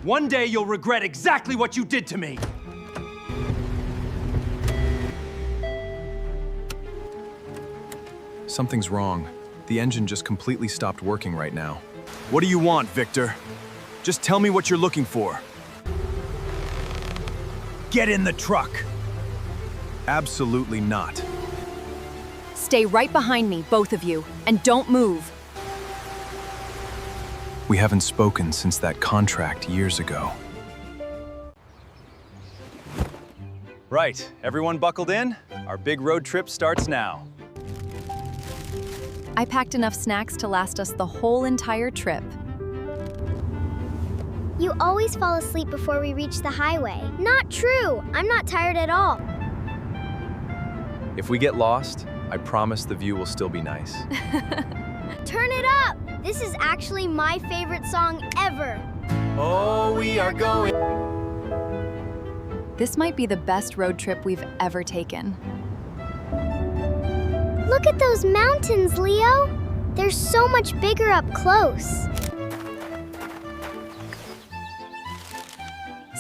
One day you'll regret exactly what you did to me. Something's wrong. The engine just completely stopped working right now. What do you want, Victor? Just tell me what you're looking for. Get in the truck. Absolutely not. Stay right behind me, both of you, and don't move. We haven't spoken since that contract years ago. Right, everyone buckled in? Our big road trip starts now. I packed enough snacks to last us the whole entire trip. You always fall asleep before we reach the highway. Not true! I'm not tired at all. If we get lost, I promise the view will still be nice. Turn it up! This is actually my favorite song ever. Oh, we are going. This might be the best road trip we've ever taken. Look at those mountains, Leo. They're so much bigger up close.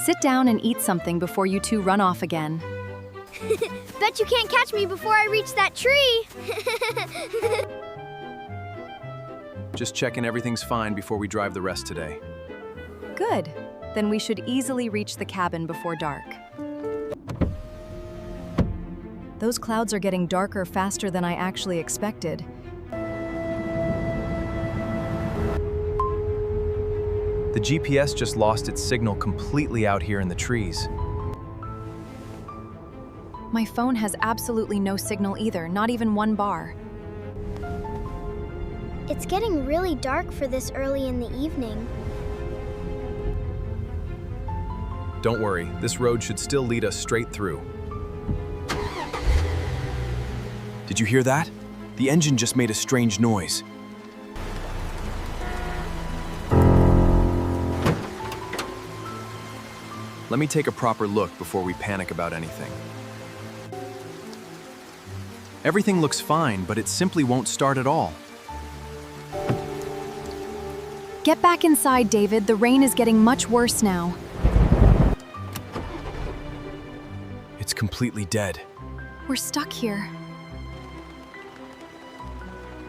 Sit down and eat something before you two run off again. Bet you can't catch me before I reach that tree. Just checking everything's fine before we drive the rest today. Good. Then we should easily reach the cabin before dark. Those clouds are getting darker faster than I actually expected. The GPS just lost its signal completely out here in the trees. My phone has absolutely no signal either, not even one bar. It's getting really dark for this early in the evening. Don't worry, this road should still lead us straight through. Did you hear that? The engine just made a strange noise. Let me take a proper look before we panic about anything. Everything looks fine, but it simply won't start at all. Get back inside, David. The rain is getting much worse now. It's completely dead. We're stuck here.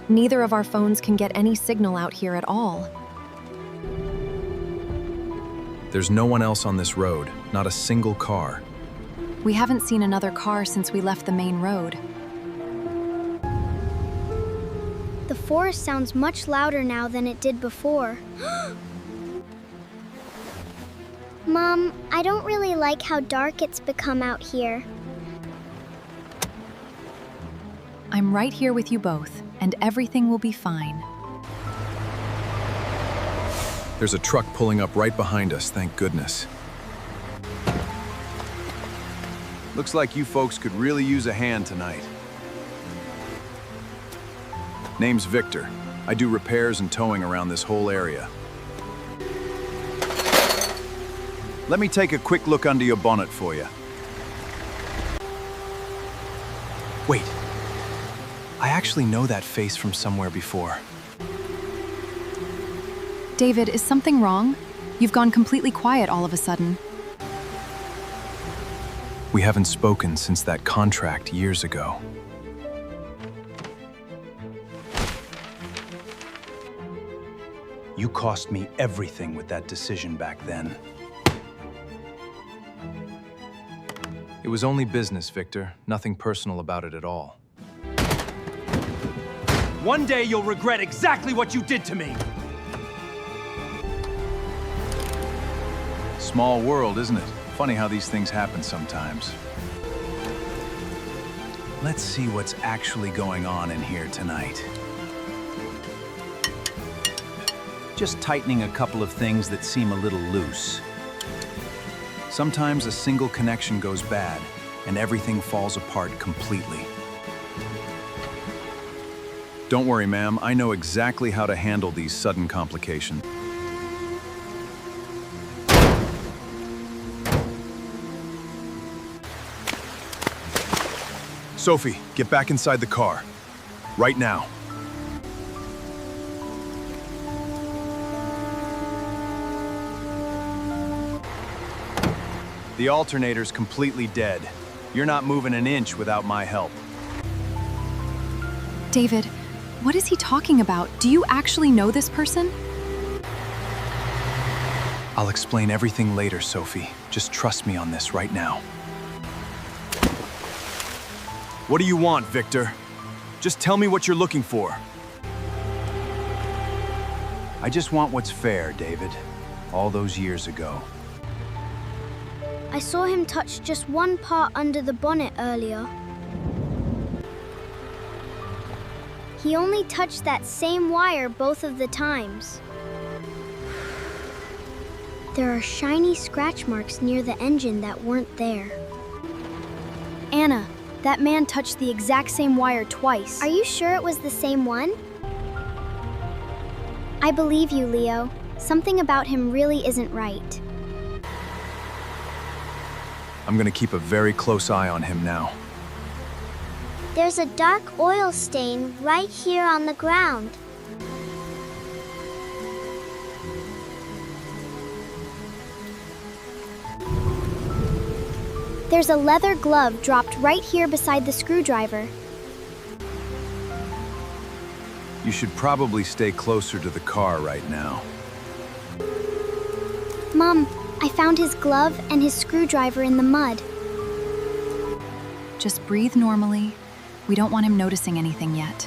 Neither of our phones can get any signal out here at all. There's no one else on this road, not a single car. We haven't seen another car since we left the main road. The forest sounds much louder now than it did before. Mom, I don't really like how dark it's become out here. I'm right here with you both, and everything will be fine. There's a truck pulling up right behind us, thank goodness. Looks like you folks could really use a hand tonight. Name's Victor. I do repairs and towing around this whole area. Let me take a quick look under your bonnet for you. Wait. I actually know that face from somewhere before. David, is something wrong? You've gone completely quiet all of a sudden. We haven't spoken since that contract years ago. You cost me everything with that decision back then. It was only business, Victor. Nothing personal about it at all. One day you'll regret exactly what you did to me. Small world, isn't it? Funny how these things happen sometimes. Let's see what's actually going on in here tonight. Just tightening a couple of things that seem a little loose. Sometimes a single connection goes bad, and everything falls apart completely. Don't worry, ma'am. I know exactly how to handle these sudden complications. Sophie, get back inside the car. Right now. The alternator's completely dead. You're not moving an inch without my help. David, what is he talking about? Do you actually know this person? I'll explain everything later, Sophie. Just trust me on this right now. What do you want, Victor? Just tell me what you're looking for. I just want what's fair, David. All those years ago. I saw him touch just one part under the bonnet earlier. He only touched that same wire both of the times. There are shiny scratch marks near the engine that weren't there. Anna, that man touched the exact same wire twice. Are you sure it was the same one? I believe you, Leo. Something about him really isn't right. I'm gonna keep a very close eye on him now. There's a dark oil stain right here on the ground. There's a leather glove dropped right here beside the screwdriver. You should probably stay closer to the car right now. Mom, I found his glove and his screwdriver in the mud. Just breathe normally. We don't want him noticing anything yet.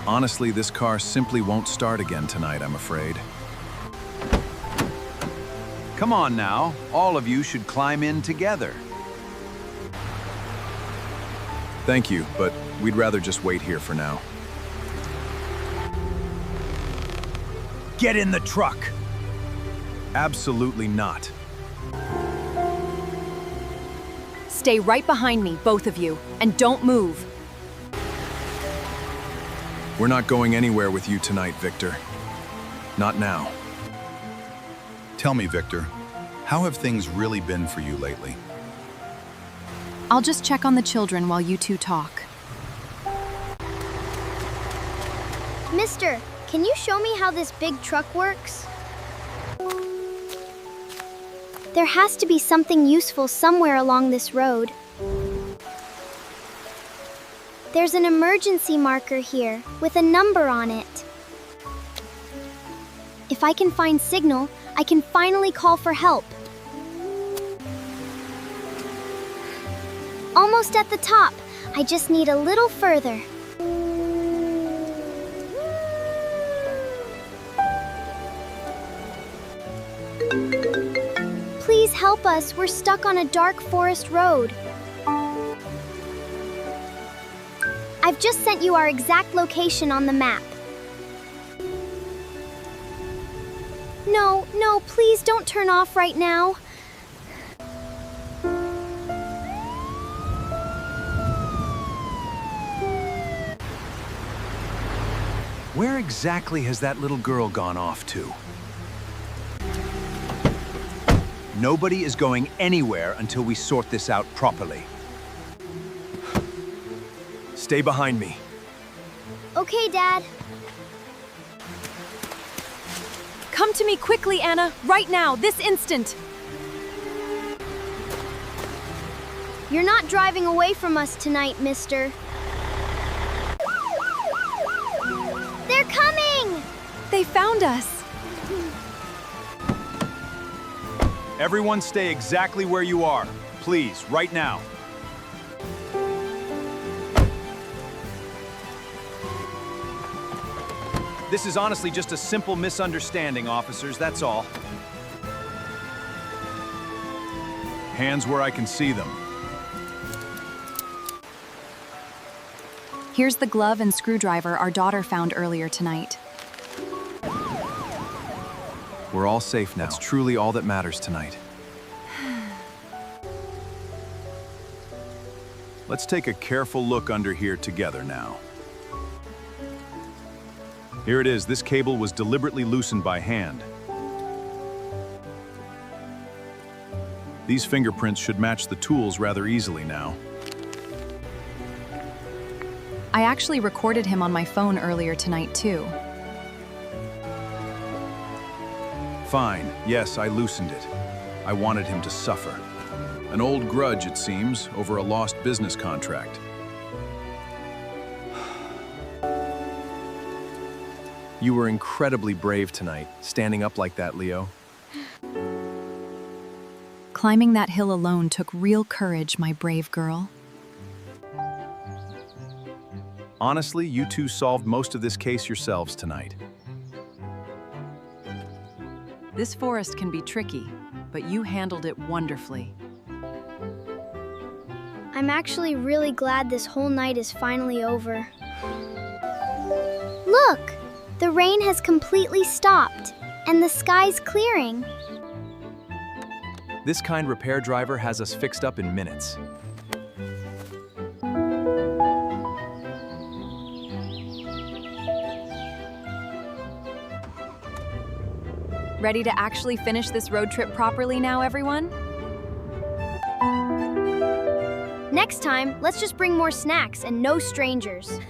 Honestly, this car simply won't start again tonight, I'm afraid. Come on now, all of you should climb in together. Thank you, but we'd rather just wait here for now. Get in the truck! Absolutely not. Stay right behind me, both of you, and don't move. We're not going anywhere with you tonight, Victor. Not now. Tell me, Victor, how have things really been for you lately? I'll just check on the children while you two talk. Mister, can you show me how this big truck works? There has to be something useful somewhere along this road. There's an emergency marker here with a number on it. If I can find signal, I can finally call for help. Almost at the top. I just need a little further. Please help us. We're stuck on a dark forest road. I've just sent you our exact location on the map. No, please don't turn off right now. Where exactly has that little girl gone off to? Nobody is going anywhere until we sort this out properly. Stay behind me. Okay, Dad. Come to me quickly, Anna, right now, this instant. You're not driving away from us tonight, mister. They're coming! They found us. Everyone stay exactly where you are. Please, right now. This is honestly just a simple misunderstanding, officers, that's all. Hands where I can see them. Here's the glove and screwdriver our daughter found earlier tonight. We're all safe now. That's truly all that matters tonight. Let's take a careful look under here together now. Here it is. This cable was deliberately loosened by hand. These fingerprints should match the tools rather easily now. I actually recorded him on my phone earlier tonight, too. Fine, yes, I loosened it. I wanted him to suffer. An old grudge, it seems, over a lost business contract. You were incredibly brave tonight, standing up like that, Leo. Climbing that hill alone took real courage, my brave girl. Honestly, you two solved most of this case yourselves tonight. This forest can be tricky, but you handled it wonderfully. I'm actually really glad this whole night is finally over. Look! The rain has completely stopped, and the sky's clearing. This kind repair driver has us fixed up in minutes. Ready to actually finish this road trip properly now, everyone? Next time, let's just bring more snacks and no strangers.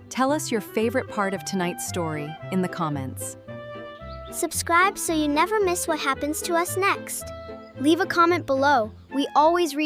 Tell us your favorite part of tonight's story in the comments. Subscribe so you never miss what happens to us next. Leave a comment below. We always read